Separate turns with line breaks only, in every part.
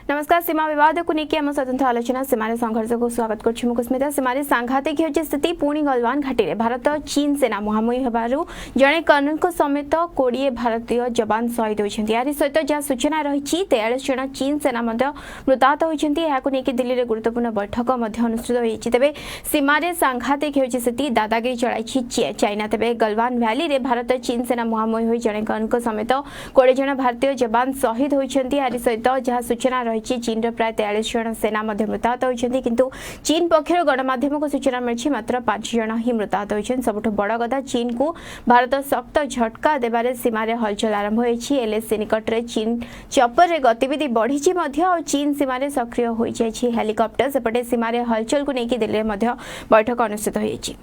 नमस्कार सीमा विवाद को लेकिन आम स्वतंत्र आलोचना सीमार संघर्ष को स्वागत करुस्मिता सीमार सांघातिक हो स्थिति पुणी गलवान घाटी में भारत चीन सेना मुहांमुही होबारु जड़े कर्नल समेत 20 भारतीय जवान शहीद होती या सहित जहाँ सूचना रही 43 जन चीन सेना मृताहत होती दिल्ली में गुरुत्वपूर्ण बैठक अनुष्ठित होती तेज सीमार सांघातिक हो स्थिति दादागिरी चलाई चाइना तेज गलवान भैली में भारत चीन सेना मुहांमुही हो जड़े कर्नल समेत 20 जन भारतीय जवान शहीद होती या सहित जहाँ सूचना चीन प्राय 43 जन सेना मृताहत होती किंतु चीन पक्षर गणमाध्यम को सूचना मिली मात्र 5 जन ही मृताहत होती सबुठ बड़ कथा चीन को भारत सख्त झटका देवारे सीमार हलचल आरंभ होती एलएसी निकट में चीन चपर रे गतिविधि बढ़ी चीन सीमार सक्रिय हो हेलिकप्टर सेपटे सीमार हलचल को लेकिन दिल्ली में बैठक अनुष्ठित होती।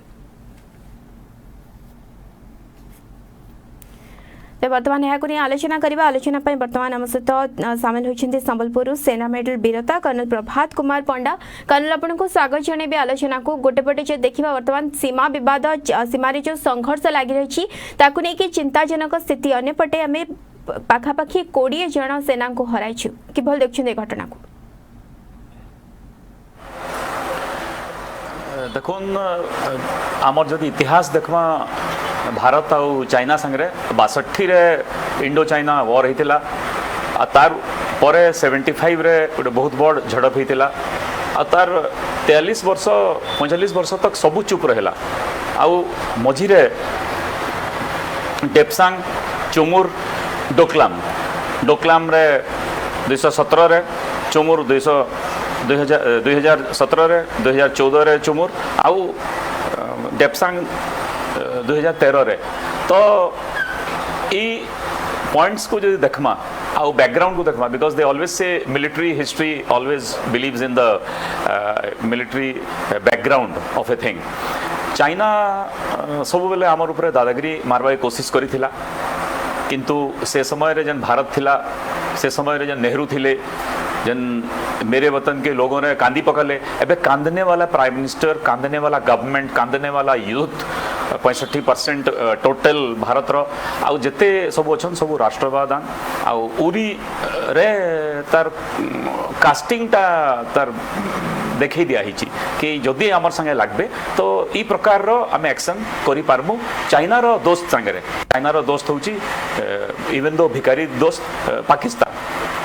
बर्तमान यहाँ आलोचना करवा आलोचना बर्तमान आम सहित सामिल होती संबलपुर सेना मेडल वीरता कर्नल प्रभात कुमार पंडा कर्नल आपन को स्वागत जनइबे आलोचना को गोटेपटे जो देखा बर्तमान सीमा विवाद सीमार जो संघर्ष लगी रही चिंताजनक स्थिति अन्यपटे आम पाखापाखि 20 जन सेना को हराई कि देखते घटना को
देखो आमर जदि इतिहास देखमा भारत और चाइना संगे 62 रे इंडो चाइना वॉर होता तार पर 75 रे गोटे बहुत बड़ झड़प होता तार 43 वर्ष 45 वर्ष तक सबू चुप रहा आउ मझिरे डेप्सांग चुमुर डोकलाम रे 217 रे चुमुर 2017 रे 2014 रे चुमुर आउ डेप्सांग 2013 रे तो ई पॉइंट्स को जो देखमा आउ बैकग्राउंड को देखमा because they always say military history always believes in the military background of a thing China सब बेले आमर ऊपर दादागिरी मारवा कोशिश करिथिला किंतु से समय रे जन भारत थिला से समय रे जन नेहरू थिले जन मेरे वतन के लोगों ने कांदी पकड़े एबे कांदने वाला प्राइम मिनिस्टर कांदने वाला गवर्नमेंट कांदने वाला यूथ 65% टोटल भारत रो आउ जते सब अच्छन सब राष्ट्रवादान आउ उरी रे तार कास्टिंग टा तार देखई दिया हिची कि जदि आमर संगे लागबे तो ई प्रकार रो आम एक्शन करि पारमु चाइना रो दोस्त संगे चाइना रो दोस्त होची इवन दो भिकारी दोस्त पाकिस्तान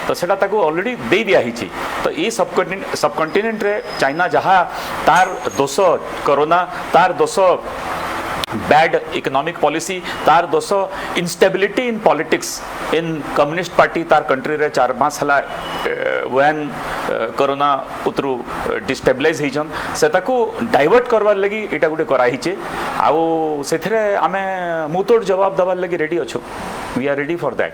तो सेटा ताको ऑलरेडी दे दिया हिची तो ये सबकंटिनेंट रे चाइना जहाँ तार दोष कोरोना तार दोष बैड इकोनॉमिक पॉलिसी तार दोष instability in politics in communist party तार कंट्री रे 4 मास हला व्हेन कोरोना उतरु डिस्टेबलाइज होइछन सेताको डाइवर्ट करवार लगी एटा गुटे कराहिचे आउ सेथरे आमे मुतोड़ जवाब दबार लगी रेडी अछु we are ready for that.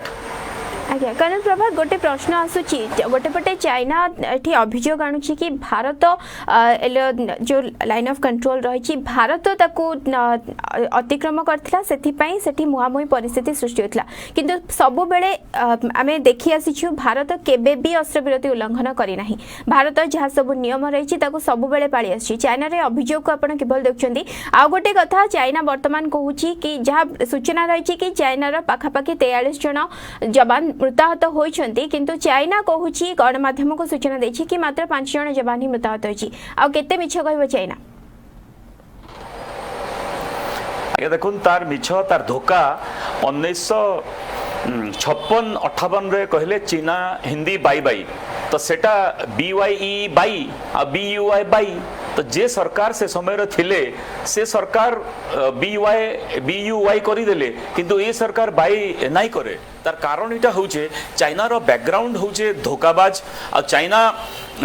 आज्ञा कर्नल प्रभात गोटे प्रश्न आसूची गोटेपटे चाइना ये अभियोग आणुची कि भारत जो लाइन ऑफ कंट्रोल रही भारत ताकू अतिक्रम करथिला सेथिपई सेठी मुहामुही परिस्थिति सृष्टि होतला किंतु सबु बेले आमे देखि आसीछु भारत केबे भी अस्त्र विरति उल्लंघन करी नाही भारत जहाँ सब नियम रही ताकू सबु बेले पाळी आसी चाइना रे अभियोग को आपण केवल देखछंती आ गोटे कथा चाइना वर्तमान कहूची कि जहाँ सूचना रही कि चाइना रो पाखापाखि 43 जन जवान मृताहत होइछंती किंतु चाइना कहूची गणमाध्यम को सूचना देछि कि मात्र 5 जन जवान ही मृताहत होइछि आ केते मिछ कहबो चाइना
आगे देखुन तार मिछ तार धोखा 1956-58 रे कहले चीना हिंदी बाई बाई तो सेटा BYE बाई आ BUI बाई तो जे सरकार से समय रे थिले से सरकार BUI करी देले किंतु ये सरकार बाई नहीं करे तार कारण इटा होचे चाइना रो बैकग्राउंड होचे धोखाबाज आ चाइना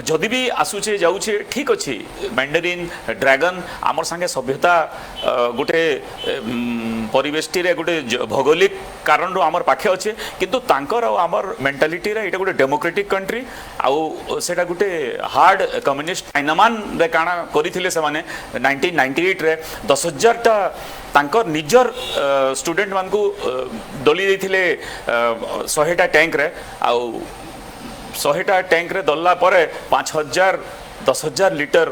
जदि भी आसुचे जाउचे ठीक अछि मैंडरीन ड्रैगन आमर संगे सभ्यता गोटे परिवेष्टि रे गोटे भौगोलिक कारण रो आमर पाखे अच्छे किंतु तांकर आमर मेंटालिटी रे इटा गोटे डेमोक्रेटिक कंट्री आउ सेटा गोटे हार्ड कम्युनिस्ट चाइनामान रे काना करिथिले से माने 1998 रे 10,000 टा तांकर निजर स्टूडेंट मान को दली देथिले 100टा टैंक रे आउ 100टा टैंक रे दल्ला परे 5,000 10,000 लिटर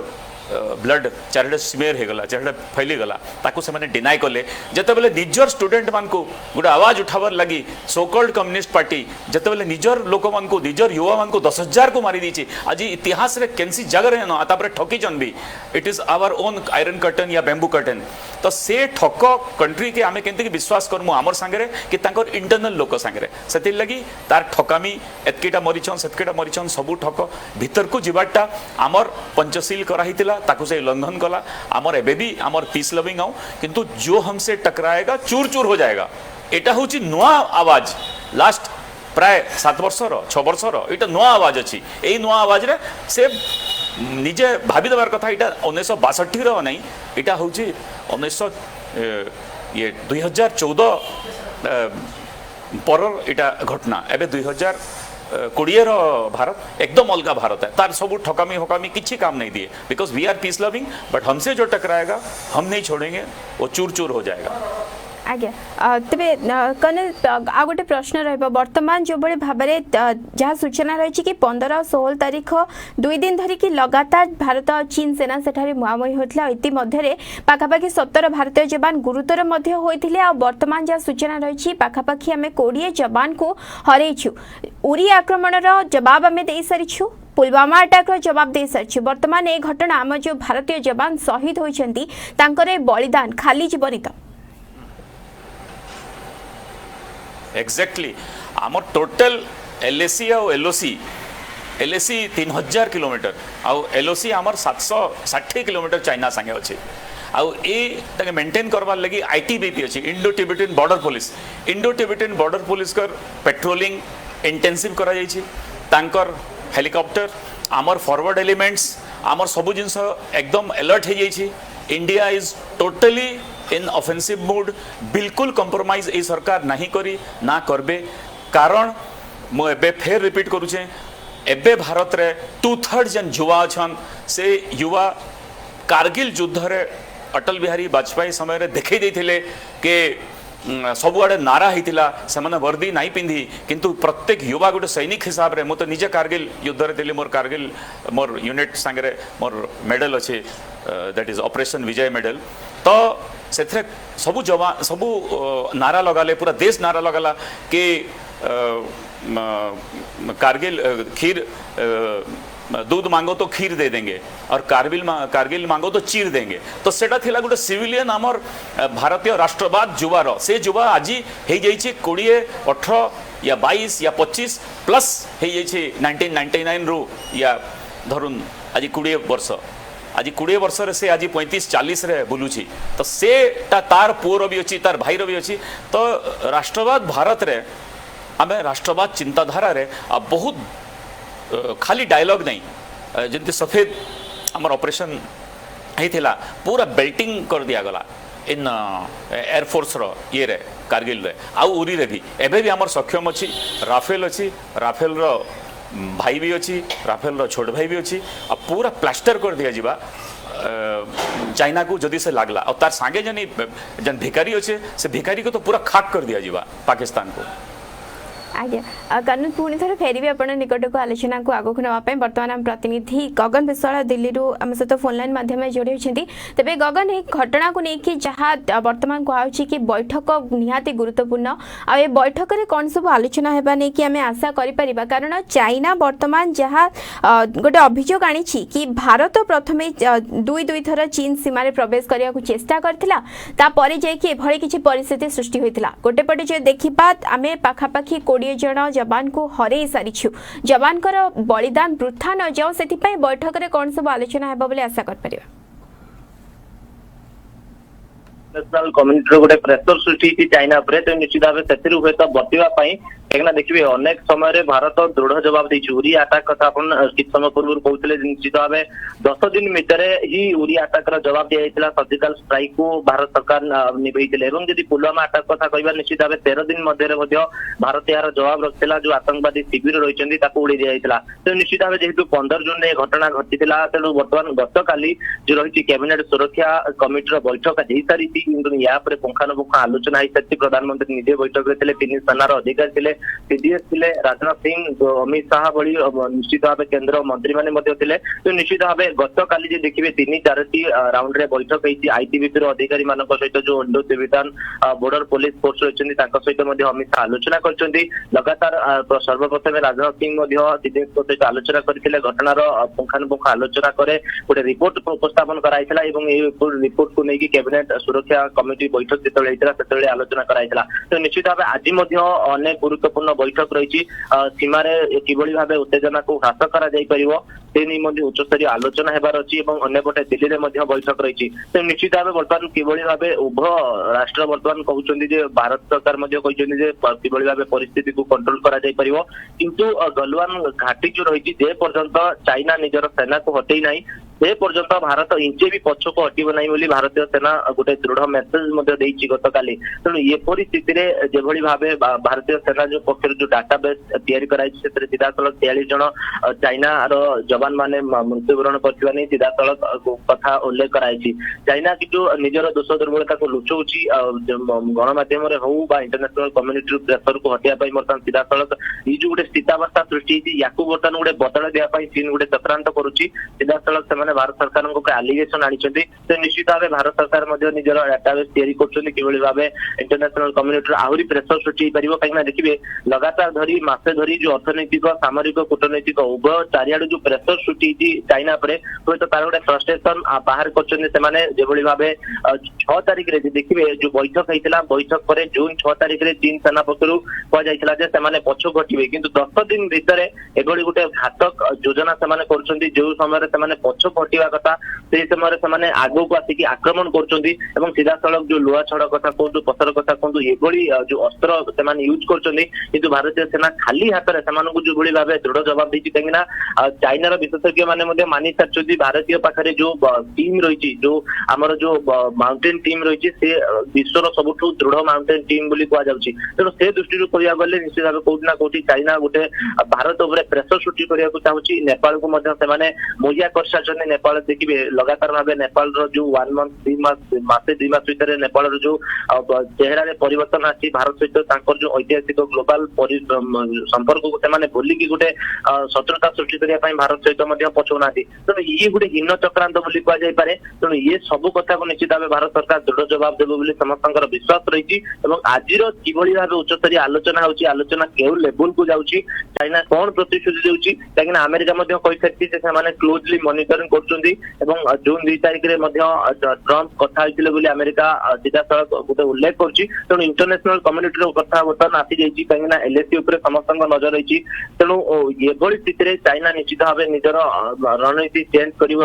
ब्लड चारिटे स्मेयर हो गला चारिटे फैली गला ताकू से माने डिनाई कले जते बेले निजर स्टूडेंट मान को गोटे आवाज उठावर लगी सो कॉल्ड कम्युनिस्ट पार्टी जते बेले निजर लोक मान को निजर युवा मान को 10,000 को मारी दीची आज इतिहास रे केनसी जगह रे न तापर ठकी जन भी it is our own iron curtain या बैम्बू कर्टन तो से ठक कंट्री के आमे केनती विश्वास करमु हमर संगे कि तांकर इंटरनल लोक संगे सेति लगी तार ठकामी एतकीटा मरिछन सेतकीटा मरिछन सबु ठक भीतर को जीवाटा आमर पंचशील कराहितिला ताकू से उल्लंघन कला आमर एबे भी आमर पीस लविंग आउ किंतु जो हमसे टकराएगा चूर चूर हो जाएगा एटा होची नुआ आवाज लास्ट प्राय 7 वर्षर 6 वर्षर एटा नुआ आवाज अछि एई नुआ आवाज रे से निजे भाबी देबार कथा एटा 1962 रो नै एटा होची 19 ये 2014 पर एटा घटना एबे 2020 भारत एकदम अलग भारत है तार सब ठकामी हकामी किसी काम नहीं दिए because we are peace loving but हमसे जो टकराएगा हम नहीं छोड़ेंगे वो चूर चूर हो जाएगा
आज्ञा तेरे कर्नल आ गोटे प्रश्न रर्तमान जो भाई भाव में जहाँ सूचना रही कि 15-16 तारीख 2 दिन धरिकी लगातार भारत चीन सेना सेठारे मुहांमुही होता इतिमध्य पाखापाखि 17 भारतीय जवान गुरुतर होते वर्तमान जहाँ सूचना रही पाखापाखि आम 20 जवान को हरइछु उरी आक्रमण जवाब आम दे सारिछु पुलवामा अटैक जवाब दे सारी वर्तमान ये घटना आम जो भारतीय जवान शहीद होती बलिदान खाली जीवनी तो
एक्जेक्टली आमर टोटल एलएसी और एलओसी एलएसी 3000 किलोमीटर आउ एलओसी आमर 760 किलोमीटर चाइना संगे अच्छे आउ ए मेंटेन करवार लगी आईटीबीपी अच्छी इंडो टिबेटियन बॉर्डर पुलिस कर पेट्रोलिंग इंटेंसिव करा जायछि तांकर हेलिकॉप्टर आमर फॉरवर्ड एलिमेंट्स आमर सबु जिनस एकदम अलर्ट हो जायछि India is totally in offensive mood बिल्कुल कंप्रोमाइज ए सरकार नहीं करी ना करबे कारण मु एबे फेर रिपीट करूछे एबे भारत रे 2/3 जन युवा छन से युवा कारगिल युद्ध रे अटल बिहारी वाजपेयी समय रे देखै दैथिले के सबुआड़े नारा होता से वर्दी नहीं पिंधि किंतु प्रत्येक युवा गोटे सैनिक हिसाब रे तो निजे कारगिल युद्ध रे दिल्ली मोर कारगिल मोर यूनिट संगे मोर मेडल अच्छे that is operation Vijay medal तो से सबू जवान सबू नारा लगाले पूरा देश नारा लगाला कि कारगिल खीर दूध मांगो तो खीर दे देंगे और कारगिल मांगो तो चीर देंगे तो सेटा थिला गोटे सिविलियन आमर भारतीय राष्ट्रवाद युवार से युवा आज हो जाइए 20, 18 या 22 या 25 प्लस हो जाइए 1999 रु या धरुन आज 20 वर्ष आज 20 वर्ष रे से आज 35-40 रे बुलुची तो से तार पुअर भी अच्छी तार भाईर भी अच्छी तो राष्ट्रवाद भारत रे आमे राष्ट्रवाद चिंताधारा रे बहुत खाली डायलॉग नहीं जंती सफेद आमर ऑपरेशन होता पूरा बेल्टिंग कर दिया गला इन एयरफोर्स रो ये रे कारगिल रे आउ उरी रे भी एबे भी आमर सक्षम अच्छी राफेल रो भाई भी अच्छी राफेल रो छोट भाई भी अच्छी आ पूरा प्लास्टर कर दिया जीवा चाइना को जदि से लागला और तार सांगे जन भिखारी अच्छे से भिखारी को तो पूरा खाक कर दिया जीवा पाकिस्तान को
आज्ञा कर्नल पुणी थोड़े फेरबी आप निकट को आलोचना को आगक नापी बर्तमान आम प्रतिनिधि गगन विश्वाल दिल्ली आम सहित फोन लाइन माध्यम जोड़ी होती तेरे गगन ये घटना को लेकिन जहाँ बर्तमान कहुच्छी कि बैठक निहाती गुरुत्वपूर्ण आ बैठक में कौन सब आलोचना होगा नहीं कि आम आशा करिपरिबा कारण चाइना बर्तमान जहाँ गोटे अभियोग आनी कि भारत प्रथम 2 थर चीन सीमार प्रवेश करने को चेष्टा करथिला तापर जाइए एभली किसी परिस्थिति सृष्टि होता गोटे पटे जो देखा आम पाखापाखि 20 जन जवान को हरई सारिछु जवान बलिदान वृथा न जाओ से बैठक में कौन सब आलोचना होगा बोले आशा कर
नेशनल कम्युनिटी गोटे प्रेसर सृष्टि चाइना उपरे तो निश्चित भाव से हुए तो बचवा कहीं देखिए अनेक समय भारत दृढ़ जवाब देछि उरी अटैक कथा अपन किछ समय पूर्व कहते निश्चित भाव 10 दिन भितर ही उरी अटैक जवाब दिया सर्जिकल स्ट्राइक को भारत सरकार निभैथिले एवं जदि पुलवामा अटैक कथा कहबा निश्चित भाव 13 दिन मध्य भारत यार जवाब रखिला जो आतंकवादी शिविर रही उड़ी दिया तो निश्चित भाव जेहेतु 15 जून में घटना घटी तेणु बर्तमान गत काली जो रही कैबिनेट सुरक्षा कमिटी बैठक हो सारी या पुंखानुपुंख आलोचना हो सारी प्रधानमंत्री निजे बैठक में 3 सेनार अधिकारी थे सीडीएस थे राजनाथ सिंह अमित शाह भली निश्चित भाव केंद्र मंत्री मैंने थे तो निश्चित भाव गत काली देखिए 3-4 राउंड रे बैठक होती आईटीबीपी अधिकारी मान सहित जो इंडो तिब्बतान बॉर्डर पुलिस फोर्स रही सहित अमित शाह आलोचना कर लगातार सर्वप्रथम राजनाथ सिंह सीडीएस सहित आलोचना करते घटनार पुंखानुपुंख आलोचना करे गोटे रिपोर्ट उपस्थापन कराइला रिपोर्ट को लेकिन कैबिनेट सुरक्षा कमिटी बैठक जो आलोचना कराइला तो निश्चित भाव आज अनेक गुरुत्वपूर्ण बैठक रही सीमार किभली भाव उत्तेजना को ह्रास कर उच्चस्तरीय आलोचना हेबार अच्छी अंपटे दिल्ली में बैठक रही तो निश्चित भाव बर्तमान किभली भाव उभय राष्ट्र बर्तमान कहते भारत सरकार किभली भाव परिस्थिति को कंट्रोल करा जाय परिवो किंतु गलवान घाटी जो रही जे पर्यंत चाइना निजर सेना को हटई नहीं से पर्यंत भारत इंचे भी पछ को हटब ना बोली भारतीय सेना गोटे दृढ़ मेसेज गत काली तेणु ये परिस्थिति जो भाव भारतीय सेना जो पक्ष जो डाटाबेस या सीधा सड़क 43 जन चाइना जवान माने मृत्युवरण करथिबा नै सीधा सड़क कथा उल्लेख कराई चाइना कि जो निजर दोष दुर्बलता को लुचौची गणमाध्यम हो इंटरनेशनल कम्युनिटी प्रेसर को हटिया बर्तमान सीधा सड़क ये जो गोटे स्थितावस्था सृष्टि या बर्तमान गोटे बदल देवाई चीन गोटे चक्रांत करुच्ची सीधा सड़क से भारत सरकार आलिगेशन आनी तो निश्चित भाव भारत सरकार निजर डाटाबेस तैयारी भाव इंटरनेशनल कम्युनिटी आहरी प्रेसर सृष्टि कहीं देखिए लगातार धरी मासे धरी जो अर्थनैतिक सामरिक कूटनैतिक उभय चारिआड जो प्रेसर सृष्टि चाइना पर हूँ तो तार गोटे फ्रस्ट्रेशन बाहर कर भाव 6 तारिख में देखिए जो बैठक होता बैठक पर जून 6 तारिख में चीन सेना पक्षर कहुला पछ घटे कि 10 दिन भितर एभली गोटे घातक योजना से जो समय पछ घटा कथा से समय आग को आसिक आक्रमण कर सीधा सड़क जो लुआ छड़ कथा कहतु पथर कथा कहतु ये जो अस्त्र से यूज कर भारतीय सेना खाली हाथ में जो भाव दृढ़ जवाब दी कहीं चाइनार विशेषज्ञ मैंने मानि सारी भारतीय पाखे जो टीम रही जो आमर जो माउंटेन टीम रही से विश्वर सबुठ दृढ़ माउंटेन टीम कहुच्छी तेणु से दृष्टि कहया गले निश्चित भाव कौटना कौटी चाइना गोटे भारत उपर प्रेसर सृष्टि करने चाहूँगी नेपाल को मुहिया कर सारी नेपाल देखिए लगातार भाव नेपाल जो 1 मंथ 2 मासे 2 मास भर नेपाल जो चेहरा परिवर्तन आसी भारत सहित जो ऐतिहासिक ग्लोबाल संपर्क को भूलिकी गोटे शत्रुता सृष्टि करने भारत सहित पछौना तेणु ये गोटे हीन चक्रांत बोली कहुपे तेणु ये सब कथा को निश्चित भाव भारत सरकार दृढ़ जवाब देव समस्त विश्वास रही आज किभली भाव उच्चस्तरीय आलोचना होची आलोचना केउ लेवल को जाउची चाइना कौन प्रतिश्रुति देउची कहीं अमेरिका कही सारी से क्लोजली मॉनिटरिंग कर जून 2 तारिख में ट्रंप कथा होते अमेरिका सीधा सड़क गोटे उल्लेख कर इंटरनेशनल कम्युनिटी कथा बर्तमान आसी जाइए कहीं एलएसी समस्त नजर रही तेणु ये स्थिति चाइना निश्चित भाव निजर रणनीति चेंज कर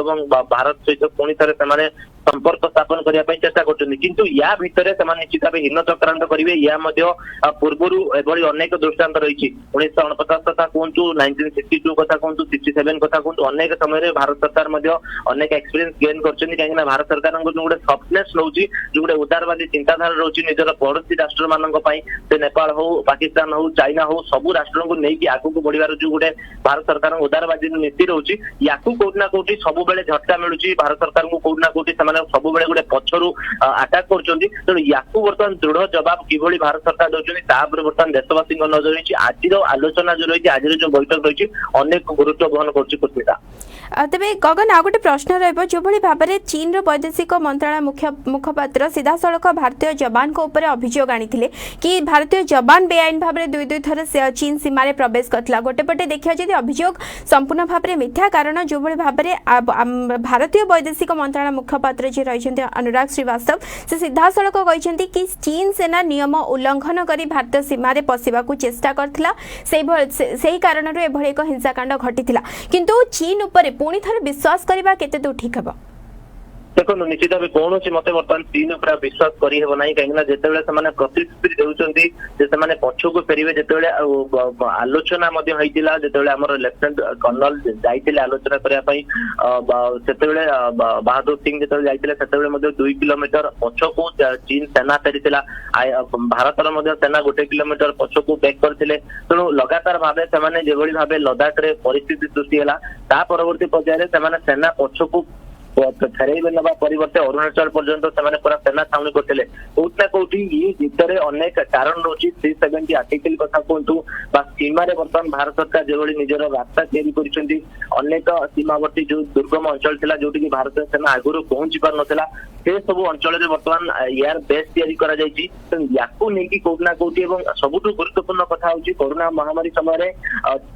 भारत सहित पुणी थे संपर्क स्थापन करने चेष्टा कर या भितर निश्चित भाव हीन चक्रांत करेंगे या पूर्वर एभली अनेक दृष्टांत रही 1949 कथा कहतु 1962 कथा कहतु 67 कथा कहतु अनेक समय भारत सरकार अनेक एक्सपीरियंस गेन कर भारत सरकार जो गोटे सफ्टनेस रोचे जो गोटे उदारवादी चिंताधारा रोचे निजर पड़ोशी राष्ट्र मानक से नेपाल हो पाकिस्तान हो चाइना हो सबू राष्ट्र को लेकिन आगू बढ़िबार जो गोटे भारत सरकार उदारवादी नीति रोचे या कौटना कौटी सब झटका मिलूँ भारत सरकार को कौटना कौटी सब गोटे पछरू आटाक कर या बर्तमान दृढ़ जवाब किभली भारत सरकार दौरान बर्तमान देशवासी नजर रही आज आलोचना जो रही आज जो बैठक रही अनेक गुरुत्व बहन कर
तेरे गगन आ गोटे प्रश्न रो भाव में चीन वैदेशिक मंत्रालय मुखपात्र सीधा सड़क भारतीय जवान को ऊपर अभियोग आनी कि भारतीय जवान बेआईन भाव में 2 थर चीन सीमा प्रवेश करता गोटे पटे देखा जब अभियोग संपूर्ण भाव में मिथ्या कारण जो भाव में भारतीय वैदेशिक मंत्रालय मुखपात्र जी रही अनुराग श्रीवास्तव से सीधा सड़क कहते कि चीन सेना नियम उल्लंघन कर भारतीय सीमा पशिवा चेष्टा करथिला से कारण एक हिंसाकांड घटी किंतु चीन उपर पुणी थर विश्वास करने केते दूर ठीक हे
देखो निश्चित भाव कौन मत बर्तमान चीन उपर विश्वास करना कहीं जिते प्रतिश्रुति देते पछ को फेरवे जिते आलोचना जो आम लेफ्टिनेंट कर्नल जाते आलोचना करने बहादुर सिंह जो जाते 2 किलोमीटर पछ को चीन सेना फेरी भारत सेना 1 किलोमीटर पछ को बैक करते तेणु लगातार भाव से भाव लद्दाख में परिस्थिति सृष्टि है परवर्ती पर्यायर सेना पछ को फेरई नवा परिवर्ते अरुणाचल पर्यंत से पूरा सेना छाउनी करते कोटना कोटी ये भितर अनेक कारण रही 370 आर्टिकल कथा कहतु सीमा बर्तमान भारत सरकार जो निजर रास्ता तैयारी अनेक सीमावर्ती जो दुर्गम अंचल था जो भारतीय सेना आगुरी पहुंची पार नाला से सब अंचल बर्तमान एयर बेस तैयारी नहीं कोटना कोटी सबुठ गुरुत्वपूर्ण कथा हूँ कोरोना महामारी समय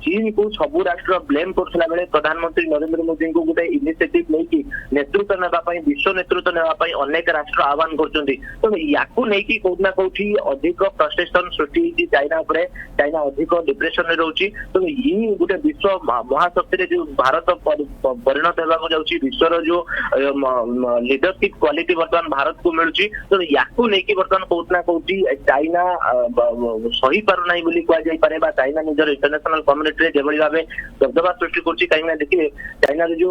चीन को सबू राष्ट्र ब्लेम करथिला बेले प्रधानमंत्री नरेंद्र मोदी को गोटे इनिशिएटिव लेकी नेतृत्व नेबाई विश्व नेतृत्व नेबाई अनेक राष्ट्र आह्वान करछन्ती तो याकू नेकी कोटना कोठी अधिक फ्रस्ट्रेशन सृष्टि चाइना उपरे चाइना अधिक डिप्रेशन में रहउची तो ये गोटे विश्व महाशक्ति रे जो भारत परिणत हेबाको जाउची विश्वर जो लीडरशिप क्वालिटी वर्तमान भारत को मिलुची तो याकू नेकी वर्तमान कोटना कोठी चाइना सही पार नाही बोली कुआ जाई पारे बा चाइना निजर इंटरनेशनल कम्युनिटी रे जेबळी भाबे दबदबा सृष्टि करछि कहीं देखिए चाइना जो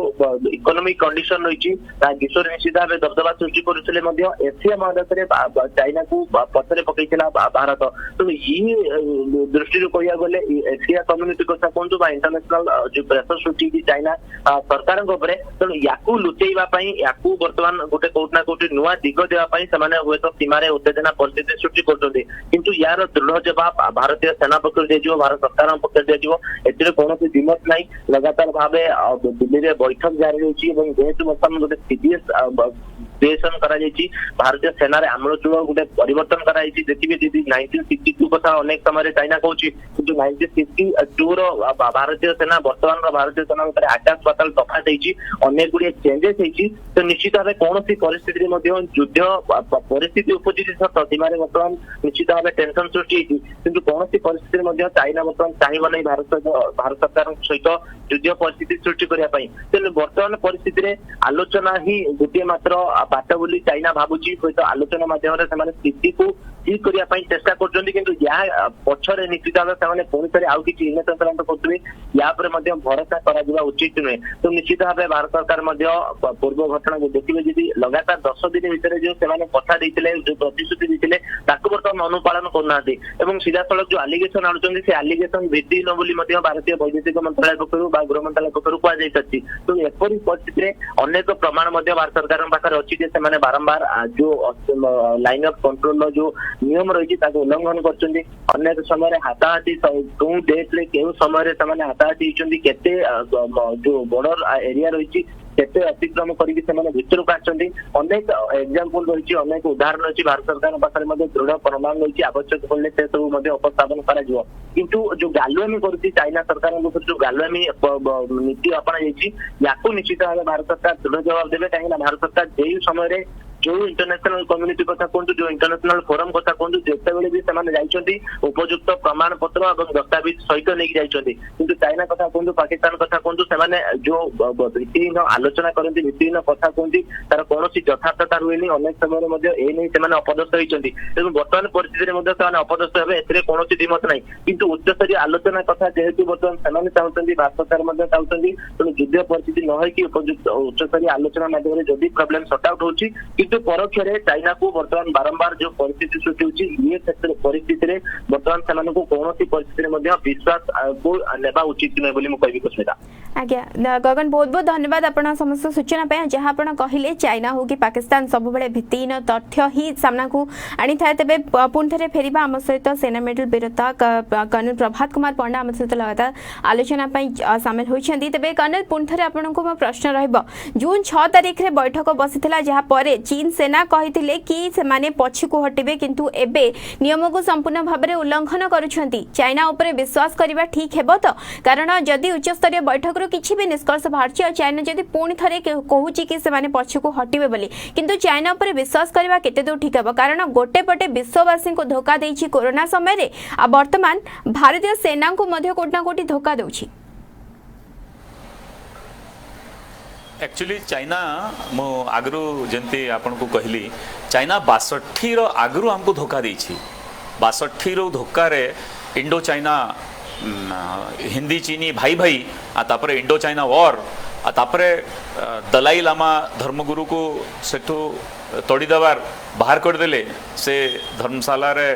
इकोनॉमिक कंडीशन रही विश्व निश्चित भाव दबदबा सृष्टि करुले एशिया महादेश में चाइना को पछरे पकईला भारत तो ये दृष्टि कह गले एशिया कम्युनिटी कथा कहतु इंटरनेशनल जो प्रेसर सृष्टि चाइना सरकार तेणु या लुचेवाई या बर्तमान गोटे कोटना कोटी नुआ दिग देवाई से हूँ सीमार उत्तेजना परिस्थिति सृष्टि कर यार दृढ़ जवाब भारतीय सेना पक्ष दिया भारत सरकार पक्ष दिया कौन दिमत ना लगातार भाव दिल्ली में बैठक जारी रही जेहेतु बर्तमान गोटे सीरियस क्रिएशन करा भारतीय सेना आमूलचूल गोटे परिवर्तन कराई देखिए दीदी 1962 कथा अनेक समय चाइना कहूँ कि 1962 भारतीय सेना वर्तमान भारतीय सेना भितर आकाश पाताल तफात अनेक गुड़िए चेंजेस होती तो निश्चित भाव कौन परिस्थिति युद्ध परिस्थिति उपजी सत सीमार बर्तमान निश्चित भाव टेंशन सृष्टि कि कौन परिस्थिति चाइना बर्तमान चाहिए नहीं भारत सरकार सहित युद्ध परिस्थिति सृष्टि करने तेणु बर्तमान परिस्थिति आलोचना ही गोटे मात्र बाट बोली चाइना भावुची हूँ आलोचना मध्यम स्थिति को ठीक करने चेष्टा कर पछरे निश्चित भाव से पुणी थे आउ कि इन्हें संक्रांत करुवे या भरोसा करा उचित नुहे तो निश्चित भाव भारत सरकार पूर्व घटना को देखिए जी लगातार 10 दिन भितर जो कथा जो प्रतिश्रुति देते बर्तमान अनुपालन करना सीधा सड़क जो आलिगेसन आनुच्च से आलिगेसन भित्तिहीन बोली भारतीय वैदेशिक मंत्रालय पक्षर गृह मंत्रालय पक्षर कहुई तो एपरी परिस्थिति अनेक प्रमाण भारत सरकार पाखे अच्छी बारंबार जो लाइन ऑफ कंट्रोल जो नियम रही उल्लंघन कर अनेक समय हाथाहाथी कौ डेट्रे केउ समय हाथाहाथी होती जो बॉर्डर एरिया रही केते अतिक्रम करके भितर को आछंती अनेक एग्जांपल रही अनेक उदाहरण रही भारत सरकार पाखे दृढ़ प्रमाण रही आवश्यक पड़े से सब उपस्थापन कर किंतु जो गालुआमी करुच्ची चाइना सरकार जो गालुआमी नीति अपना या निश्चित भाव भारत सरकार दृढ़ जवाब देवे कहीं भारत सरकार जो समय जो इंटरनेशनल कम्युनिटी कथा कहतु जो इंटरनेशनल फोरम कथा कहतु जिते भी से उपयुक्त प्रमाण पत्र और दस्तावेज सहित नहीं जाइए किंतु चाइना कथा कहतु पाकिस्तान कथा कहतु से जो भित्तिहीन आलोचना करती भित्तिहीन कथा कहती तार कौन यथार्थता रुएनी अनेक समय अपदस्थ होती तेणु बर्तमान परिस्थिति से अपदस्थ हे ए कौन दिमत ना किंतु उच्चस्तरीय आलोचना कथा जेहेतु बर्तमान से चाहते भारत सरकार चाहते तेणु युद्ध परिस्थिति न होगी उपयुक्त उच्चस्तरीय आलोचना माध्यम जदि प्रोब्लेम सॉर्ट आउट होची किंतु परोक्ष चाइना को बर्तमान बारंबार जो परिस्थिति सृष्टि होती ये क्षेत्र परिस्थिति बर्तमान से कौन परिस्थिति विश्वास को नेबा उचित नुहे बोली मुझे कुस्मिता
आज्ञा गगन बहुत बहुत धन्यवाद आपण समस्त सूचना जहाँ आप कहले चाइना हो कि पाकिस्तान सब बेले भित्तिहीन तथ्य ही सामना को आनी था तेज पुणी थे फेर आम सहित सेना मेडल वीरता कर्नल प्रभात कुमार पंडा आम सहित लगातार आलोचना सामिल होती तेज कर्नल पुणी थे आपको मो प्रश्न रून 6 तारिख में बैठक बसी जहाँपर चीन सेना कही कि से पछकू हटबे किंतु एबे नियम को संपूर्ण भाव में उल्लंघन करुछंती चाइना उपरे विश्वास करबा ठीक हेबो तो कारण जदि उच्चस्तरीय बैठक किसी भी निष्कर्ष बाहर चाइना जदि पुणी थे कहूँ कि से पछकू हटबे बोली किंतु चाइना उपरे विश्वास करबा केते दूर ठीक हेबो कारण गोटे पटे विश्ववासी को धोखा देछि कोरोना समय रे आ वर्तमान भारतीय सेना को मध्य कोटना कोटी धोखा देउछि
एक्चुअली चाइना मो आगु जमती आपन को कहली चाइना 62 आगु हमको धोखा देछि 62 धोखा रे इंडो चाइना हिंदी चीनी भाई भाई तापर इंडो चाइना वॉर तापर दलाई लामा धर्मगुरु को सेठू तोड़ी दबार बाहर करदेले से धर्मशाला रे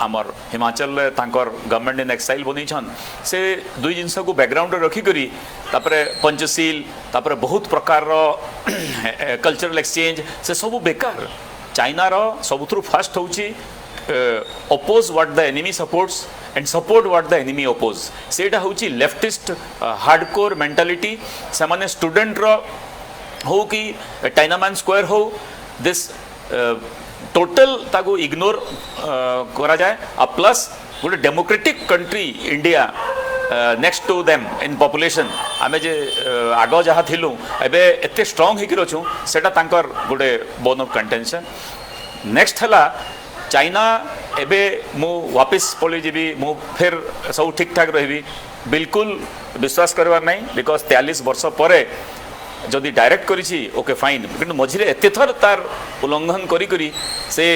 आमर हिमाचल रे तांकर गवर्नमेंट इन एक्साइल बनईछन से दुई जिनस को बैकग्राउंड रखी करी तापरे पंचशील तापरे बहुत प्रकार रो कल्चरल एक्सचेंज से सब बेकार चाइना रो सबुथु फास्ट होची oppose what the enemy supports and support what the enemy oppose सेटा होची लेफ्टिस्ट हार्डकोर मेंटालिटी से माने स्टूडेंट रो हो कि टाइनामैन स्क्वायर हो दिस टोटल ताको इग्नोर करा जाए आ प्लस गोटे democratic country India next to them in population आमे जे आगो जहाँ थिलु एबे एते स्ट्रांग हेकि रछु सेटा तांकर गोटे बोन ऑफ कंटेंशन नेक्स्ट हला चाइना एबे मु वापस पळी जीबी मु फिर सब ठीक ठाक रही बिल्कुल विश्वास करवार नहीं बिकॉज 43 वर्ष पर जदि डायरेक्ट करिछि ओके फाइन किंतु मझिरे एते थर तार उल्लंघन करी करी से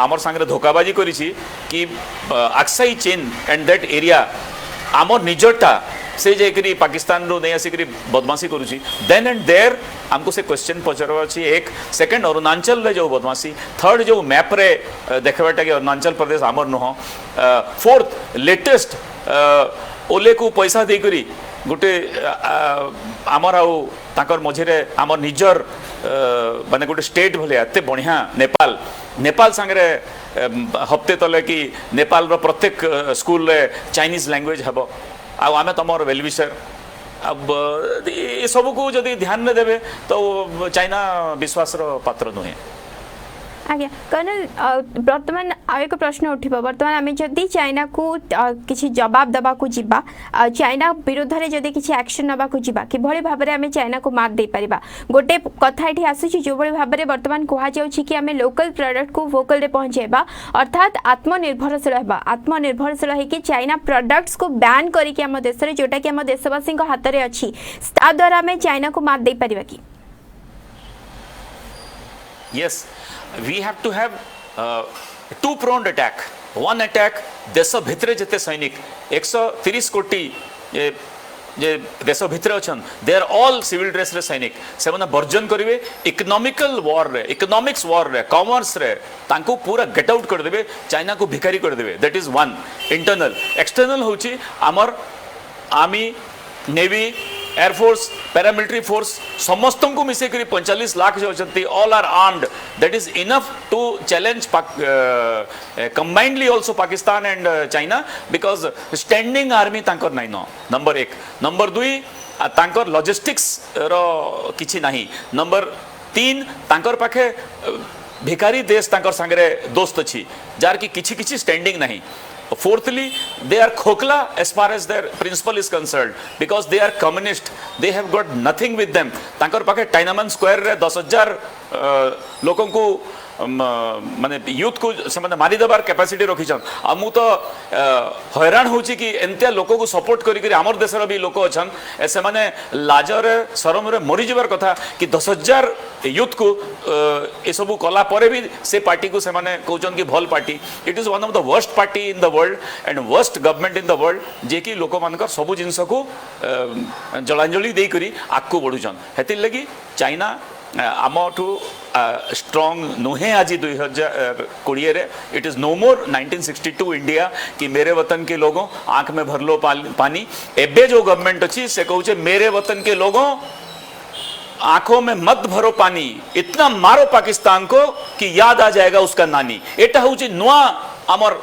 आमर संगे धोखाबाजी करिछि कि Aksai chain and that area आमर निजटा से जेकरी पाकिस्तान रो नहीं आसिकरी बदमाशी करूछि देन एंड देयर हमको से क्वेश्चन पचरवा अछि एक सेकंड अरुणाचल रे जो बदमाशी थर्ड जो मैप रे देखबाटा कि अरुणाचल प्रदेश आमर नुह फोर्थ लेटेस्ट ओले को पैसा दे करी गोटे आमर आउ ताकर मझिरे आमर निजर माने गोटे स्टेट भले एते बढ़िया नेपाल नेपाल संगे हफ्ते तले कि नेपाल रो प्रत्येक स्कूल रे चाइनीज लैंग्वेज हबो आउ आमे तमर वेलविशर अब ये सब को जदि ध्यान में देवे तो चाइना विश्वास रो पात्र नुहे
आज्ञा कर्नल वर्तमान आ एक प्रश्न उठिबा वर्तमान आमे जदि चाइना को किछि जवाब दबा को जिबा चाइना विरोध रे जदि किछि एक्शन नबा को जिबा कि भली भाबरे आमे चाइना को मार दे परिबा गोटे कथा एठी आसुछि जो भली भाबरे वर्तमान कोहा जाउछि कि आमे लोकल प्रोडक्ट को वोकल रे पहुंचेबा अर्थात आत्मनिर्भरशील हेबा आत्मनिर्भरशील है कि चाइना प्रोडक्ट्स को बैन करी कि हम देश रे जोटा कि हम देशवासी को हाथ रे अछि ता द्वारा आमे चाइना को मार दे परिबा कि
yes we have to have two pronged attack one attack देश भितरे जते सैनिक 130 कोटी जे देश भितरे अछन they are all civil dress रे सैनिक से माने वर्जन करिवे इकोनॉमिकल वॉर रे इकोनॉमिक्स वॉर रे कॉमर्स रे तांको पूरा गेट आउट कर देबे चाइना को भिखारी कर देबे that is one internal external होची आमर army navy air force paramilitary force समस्त को मिसे करी 45 लाख जो अछंती all are armed that is enough to challenge combinedly also Pakistan and China because standing army तांकर नाइन नंबर 1 नंबर 2 तांकर लॉजिस्टिक्स रो किछि नाही नंबर 3 तांकर पाखे भिखारी देश तांकर संगे दोस्त अछि जार की किछि किछि स्टैंडिंग नाही Fourthly, they are khokla as far as their principle is concerned because they are communist. They have got nothing with them. तांकर पाखे टाइनामन स्क्वायर रे 10,000 लोगों को माने यूथ को से मारी दबार कैपेसिटी रखी आ मु तो हैरान होची कि एंतिया लोक को सपोर्ट करी करी हमर देशर भी लोक अछन से माने लाजर शरम रे मरी जबार कथा कि 10,000 यूथ को ए सब कला परे भी से पार्टी को से माने कहउछन कि भल party it is one of the worst party in the world and worst government in the world जे कि लोक मानकर सब जिंस को जलांजलि दे करी आगको बढ़ुछन हेति लगी चाइना आमठू स्ट्रॉन्ग नुहे आज 2020 रे it is no more 1962 India कि मेरे वतन के लोगों आंख में भर लो पानी एबे जो गवर्नमेंट अच्छी से कहूचे मेरे वतन के लोगों आंखों में मत भरो पानी इतना मारो पाकिस्तान को कि याद आ जाएगा उसका नानी एटा होची नुआ आमर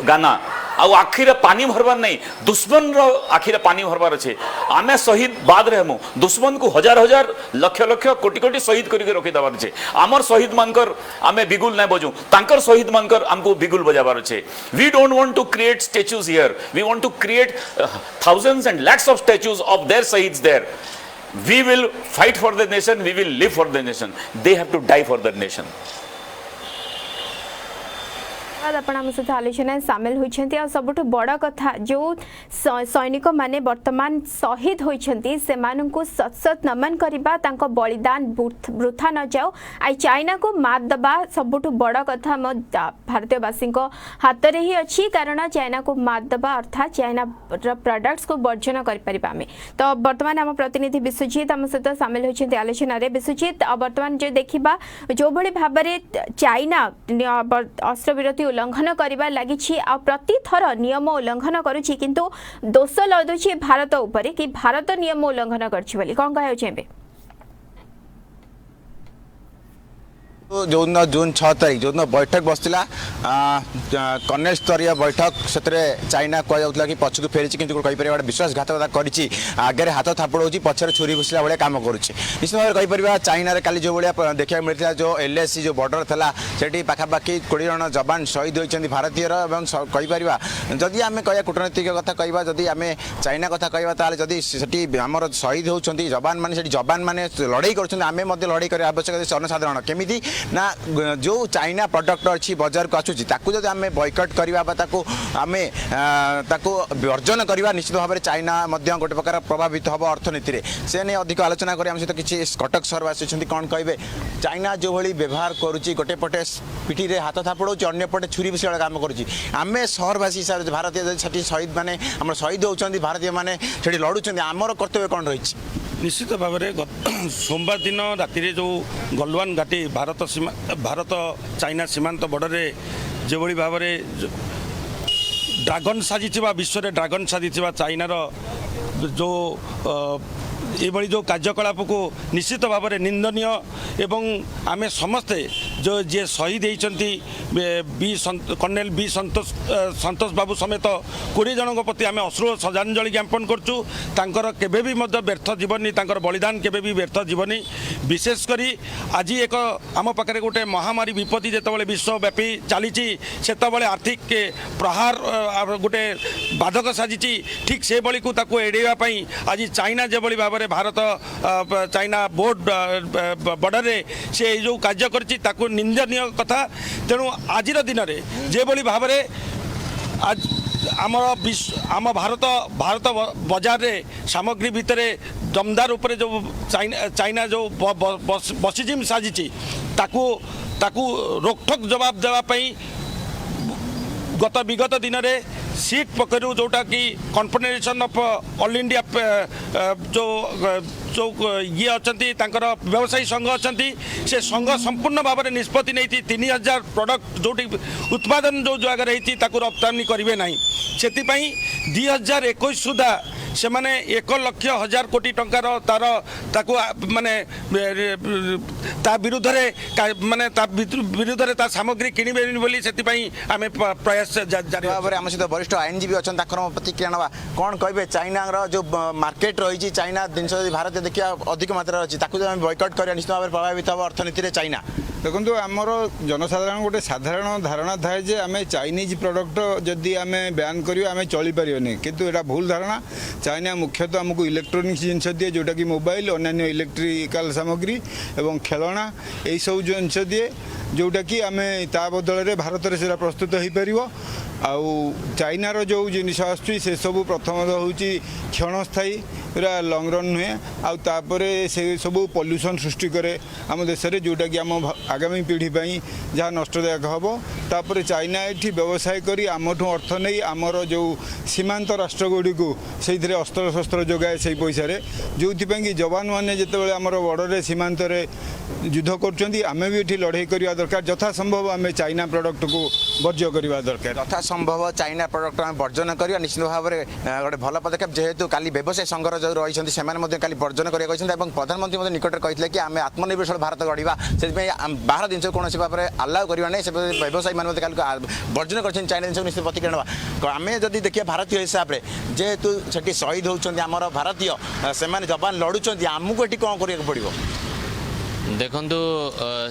गाना आउ आखिर पानी भरबार नहीं दुश्मन रो आखिर पानी भरबार अच्छे आमे शहीद बाद रे हमु दुश्मन को हजार हजार लक्ष लक्ष कोटि कोटि शहीद करके रखी दबार अच्छे आमर शहीद मानकर आमे बिगुल नहीं बजू तांकर शहीद मानकर हमको बिगुल बजाबार अच्छे we don't want to create statues here we want to create thousands and lakhs of statues of their शहीद्स there we will fight for the nation we will live for the nation they have to die for the nation
ଆପଣ ଆମ ସହିତ ଆଲୋଚନାରେ ସାମିଲ ହୋଇଛନ୍ତି ଆଉ ସବୁଠୁ ବଡ଼ କଥା ଯେଉଁ ସୈନିକ ମାନେ ବର୍ତ୍ତମାନ ଶହୀଦ ହୋଇଛନ୍ତି ସେମାନଙ୍କୁ ସତ୍ ସତ୍ ନମନ କରିବା ତାଙ୍କ ବଳିଦାନ ବୃଥା ନ ଯାଉ ଆଇ ଚାଇନାକୁ ମାତ ଦେବା ସବୁଠୁ ବଡ଼ କଥା ଆମ ଭାରତୀୟବାସୀଙ୍କ ହାତରେ ହିଁ ଅଛି କାରଣ ଚାଇନାକୁ ମାତ ଦେବା ଅର୍ଥାତ୍ ଚାଇନାର ପ୍ରଡକ୍ଟସକୁ ବର୍ଜନ କରିପାରିବା ଆମେ ତ ବର୍ତ୍ତମାନ ଆମ ପ୍ରତିନିଧି ବିଶ୍ୱଜିତ ଆମ ସହିତ ସାମିଲ ହୋଇଛନ୍ତି ଆଲୋଚନାରେ ବିଶ୍ୱଜିତ ବର୍ତ୍ତମାନ ଯେଉଁ ଦେଖିବା ଯେଉଁଭଳି ଭାବରେ ଚାଇନା ଅସ୍ତ୍ରବିରତି उल्लंघन करिबार लागिछि आ प्रति थर नियम उल्लंघन करूछि किंतु दोष लदुछि भारत ऊपर कि भारत नियम उल्लंघन करछि बोली कोन कहै छेबे
जो जून 6 तारीख जो बैठक बसला कर्नेल स्तरीय बैठक से चाइना कहला कि पछक फेरी कि कहीपर गोटे विश्वासघातकता करी आगे हाथ थापड़ हो पचर छुरी भुसला भाई कम करुच्ची निश्चित भाव कहीपर चाइना काली जो भाया देखा मिलता जो LAC जो बॉर्डर था से पाखापाखि 20 जन जवान शहीद होती भारतीय कहीपर जदि आम कह कूटनैतिक कथा कह जदि आम चाइना कथा कह जदि आमर शहीद होती जवान मैंने जवान मैंने लड़ाई कर लड़ाई कर आवश्यक जनसाधारण केमी ना जो चाइना प्रोडक्ट अच्छी बजार को आसूँ जब आम बॉयकट करवा आम वर्जन करवा निश्चित भाव में चाइना गोटे प्रकार प्रभावित हम अर्थनीति से नहीं अधिक आलोचना करें सहित किसी कटक सहरवासी कौन कहे चाइना जो भाई व्यवहार करुच्ची गोटे पटे पिठी रे हाथ थापड़ अन्न पटे छुरी भुसी काम करें सहरवासी हिसाब से भारतीय शहीद मैंने आम शहीद होती भारतीय मैंने लड़ुंट आमर कर्तव्य कौन रही
निश्चित भाव में सोमवार दिन राति जो गलवान घाटी भारत चाइना सीमांत बॉर्डर जो भाव में ड्रागन साजी विश्व में ड्रागन साजी चाइनार जो ये जो कार्यकलाप को निश्चित भाव में निंदनीय एवं आमे समस्ते जो जे शहीद होती कर्नेल बी संतोष बाबू समेत 20 जन प्रति आम अश्रु श्रद्धांजलि ज्ञापन करूँ केबे भी व्यर्थ जीवनी बलिदान केबे भी व्यर्थ जीवनी विशेषकर आज एक आम पाखे गोटे महामारी विपत्ति जिते विश्वव्यापी चली से आर्थिक प्रहार गोटे बाधक साजी ठीक से बड़ी को एड़ाई आज चाइना जो भाव में भारत चाइना बॉर्डर से जो कार्य कर निंदनीय कथा तेणु आज दिन में जो भाव में आज आम भारत बजार रे सामग्री भितर दमदार उपरे जो चाइना जो बसीजिम साजी ताकू रोकठोक जवाब देवाई विगत दिन में सीट पकड़ जोटा कि कन्फेडरेशन ऑफ ऑल इंडिया जो जो ये अच्छा व्यवसायी संघ अच्छा से संघ संपूर्ण भाव में निष्पत्ति नहीं 3000 प्रोडक्ट जो उत्पादन जो जगह रही रप्तानी करेंगे ना से 2021 सुधा से माने 1,00,000 कोटी टंकार तार ताकू माने ता विरुद्ध माने ता विरुद्ध ता सामग्री किणवे बोली से आम प्रयास जारी
भाव में आम सहित वरिष्ठ आईनजीवी अच्छा प्रतिक्रिया ना कौन कहे चाइना जो मार्केट रही चाइना जिनस भारत देखिए अधिक मात्रा अच्छी बॉयकट कर निश्चित भाव में प्रभावित हम अर्थनीति चाइना
देखो आमर जनसाधारण गोटे साधारण धारणा थाए जे आम चाइनीज प्रोडक्ट जदि आम बैन कर चली पारे किंतु यहाँ भूल धारणा चाइना मुख्यतः आमको इलेक्ट्रोनिक्स जिनस दिए जोटा कि मोबाइल अन्य इलेक्ट्रिकल सामग्री एवं खेलना यही सब जिनस दिए जोटा कि आम ता बदल में भारत में प्रस्तुत हो पार आउ चाइनार जो जिनिस आसुची से सब प्रथम हूँ क्षणस्थायी पूरा लंग रन नुहे आउे से सब पल्यूशन सृष्टि करे आम देश में जोटा कि आम आगामी पीढ़ी जहाँ नष्टदायक हम तापर चाइना ये व्यवसाय करी आमठू अर्थ नहीं आमर जो सीमांत राष्ट्रगुड़ी को से अस्त्र शस्त्र जोगाए से पैसा जो कि जवान मैंने जिते आमर बॉर्डर सीमांत युद्ध करें भी ये लड़ाई करवा दरकार यथा संभव आम चाइना प्रोडक्ट को वर्ज्य करवा दरकार
यथा संभव चाइना प्रोडक्ट आम वर्जन करवा निश्चित भाव में गोटे भल पदक्षेप जेहेतु काली व्यवसाय संघर जो रही से वर्जन करवा प्रधानमंत्री निकट कहते कि आम आत्मनिर्भरशील भारत गढ़ा से बाहर जिन कौन भाव में आलाउ करवा नहीं से व्यवसायी मैंने वर्जन कर चाइना जिन निश्चित प्रतिक्रिया ना आम जब देखिए भारतीय हिसाब से जेहेतु से शहीद होती आमर भारतीय से जवान लड़ुंट आमको ये कौन करा पड़ो
देखंतु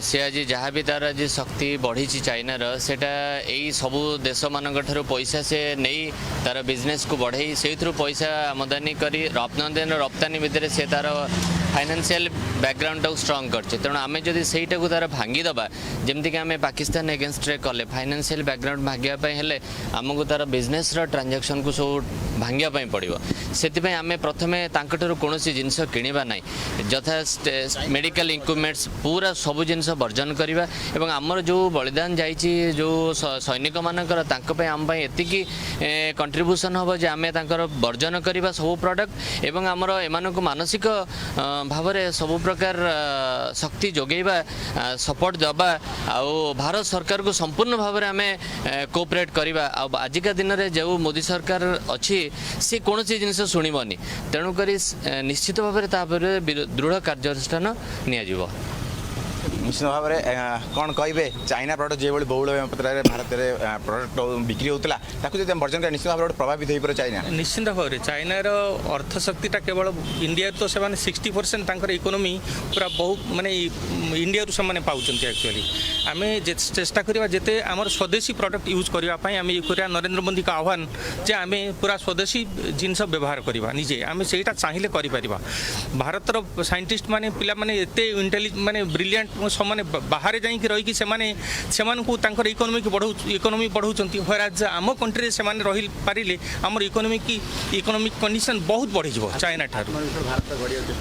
सी आज जहाँ भी तार आज शक्ति बढ़ी चाइनार सेटा यही सबू देश मान पैसा से नहीं तार बिजनेस को बढ़े से पैसा आमदानी करी रप्तानी भितर से तार फाइनेंशियल बैकग्राउंड टाक स्ट्रंग करछे तेणु आम जदि सेटा को तार भांगीदबा जमती कि आम पाकिस्तान एगेन्स्ट रे कले फाइनेंशियल बैकग्राउंड भांगापी हेले आमको तार बिजनेस ट्रांजैक्शन को सब भांगापी पड़ो से आम प्रथमे कौन जिनस किणवा ना यथा मेडिकल इक्विपमेंट्स पूरा सबू जिनस वर्जन करवा एवं आमर जो बलिदान जाइए जो सैनिक मानकर आम एतिकी कंट्रीब्यूशन हम जे आम वर्जन करवा सब प्रोडक्ट एवं आमर एमान को मानसिक भाव में सब प्रकार शक्ति जोगेबा सपोर्ट दबा आउ भारत सरकार को संपूर्ण भाव में आम कोऑपरेट करवा आजिका दिन में जो मोदी सरकार अच्छी सी कौन जिनस शुणवनी तेणुक निश्चित भाव में दृढ़ कार्यानुष्ठान नियाजिबो।
निश्चित भाव में कौन कहे चाइना प्रडक्ट जो बहुल मात्रा भारत में प्रडक्ट बिक्री होता है वर्जन निश्चित भाव में प्रभावित हो पारे चाइना
निश्चित भाव में चाइनार अर्थशक्तिटा केवल इंडिया तो से 60% इकोनोमी पूरा बहुत माने इंडिया रू से पाँच एक्चुअली आम चेष्टा करवा जिते आम स्वदेशी प्रडक्ट यूज करने आम ये नरेंद्र मोदी का आह्वान जे आम पूरा स्वदेशी जिनस व्यवहार करवा निजे आम से चाहिए कर भारतर साइंटिस्ट माने पिला माने एते इंटेलिजेंट माने ब्रिलियंट समाने बाहर जाइए रही इकोनोमी बढ़ाऊँ हराज आम कंट्री से रही पारे आमर इकोनोमिक कंडीशन बहुत बढ़ी चाइना ठार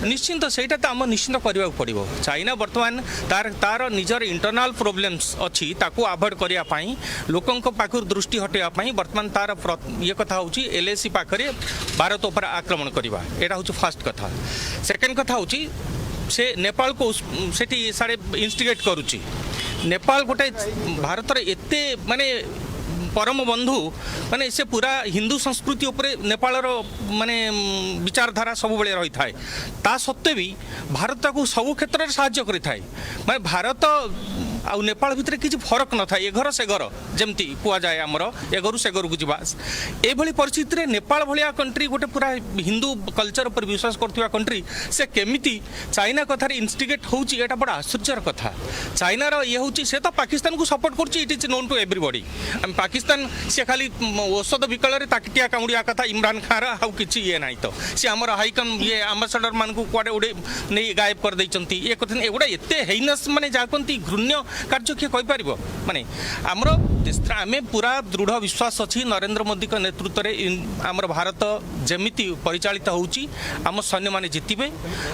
निश्चिंत से आम निश्चिंत करने पड़ो चाइना बर्तमान तार निजर इंटरनाल प्रोब्लेम्स अच्छी ताकू अवॉइड करने लोकों पाखर दृष्टि हटाइवाई बर्तमान तार ये कथा हूँ LAC पाखे भारत उपर आक्रमण करवा यहाँ हूँ फास्ट कथा सेकेंड कथा हूँ से नेपाल को सेठी सारे इंस्टिगेट करुच्ची नेपाल गोटे भारतर एते माने परम बंधु माने से पूरा हिंदू संस्कृति उपरे नेपाल माने विचारधारा सब बेले रही थाए ता सत्वे भी भारत को सब क्षेत्र में साहाय्य करि थाए माने भारत आउ नेपाल भितर किसी फरक न था ए घर से घर जमती कुआ जाए आमर ए घर से घर को जीवा एभली परिस्थिति रे नेपाल भलिया कंट्री गोटे पूरा हिंदू कल्चर पर विश्वास करथिबा कंट्री से केमिति चाइना कथार इंस्टिगेट होउची एटा बड़ा आश्चर्यर कथा चाइना रो ये होउची से तो पाकिस्तान को सपोर्ट करची it is known to everybody हम पाकिस्तान से खाली औषध विकल रे ताकटिया काउंडिया कथा इमरान खान रा हाउ किछि ये नाही तो से हमर हाईकम ये एम्बेसडर मान को कुआडे उडे नै गायब कर दैचंती ए कथा एगुडा एते हेइनस माने जाकंती घृण्य कार्य किए कहीपर माने आमर आम पूरा दृढ़ विश्वास अच्छी नरेंद्र मोदी का नेतृत्व में आमर भारत जमिति परिचालित होउची आम सैन्य माने जितबे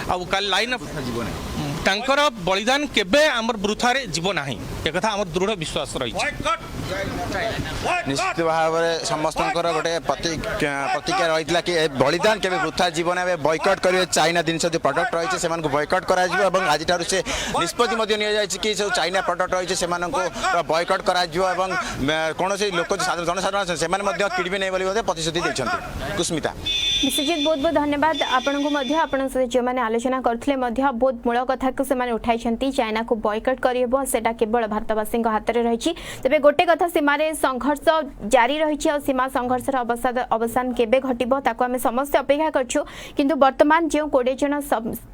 आ काल लाइन ऑफ तांकर बलिदान केबे आमर वृथारे जीव नाही ए कथा आमर दृढ़ विश्वास रही
निश्चित भाव में समस्त गोटे प्रतिक्रिया रही कि बलिदान के वृथा जीवन में बॉयकट करेंगे चाइना जिन जो प्रडक्ट रही है बॉयकट कर आज से निष्पत्ति कि जो चाइना प्रडक्ट रही है बॉयकट कर कौन लोक जनसाधारण से किड़बे नहीं बोली प्रतिश्रुति देते कुस्मिता
विश्वजीत बहुत बहुत धन्यवाद आपन को जो मैंने आलोचना करते बहुत मूल कथा को से उठाई चाइना को बॉयकट करहब से केवल भारतवासी हाथ में रही तेज गोटे कथा सीमार संघर्ष जारी रही और सीमा संघर्ष अवसान केबे घटिबो ताको आमे समस्त अपेक्षा करछु किंतु वर्तमान जो 20 जन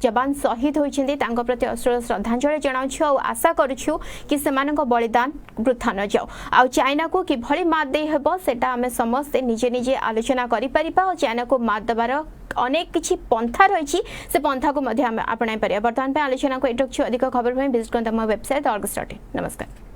जवान शहीद होइछिंदी तांको प्रति अश्रुल श्रद्धांजलि जणाउछु और आशा करछु कि सेमानक बलिदान वृथा न जाओ आ चाइना को किभली मात दे हेबो सेटा आमे समस्त निजे निजे आलोचना करि परिबा और चाइना को मात दबार अनेक किछि पंथा रही से पंथा को मध्य आपणाई पारिबा। वर्तमान पे आलोचना को एटकछु अधिक खबर में विजिट करंतु वेबसाइट org.in। नमस्कार।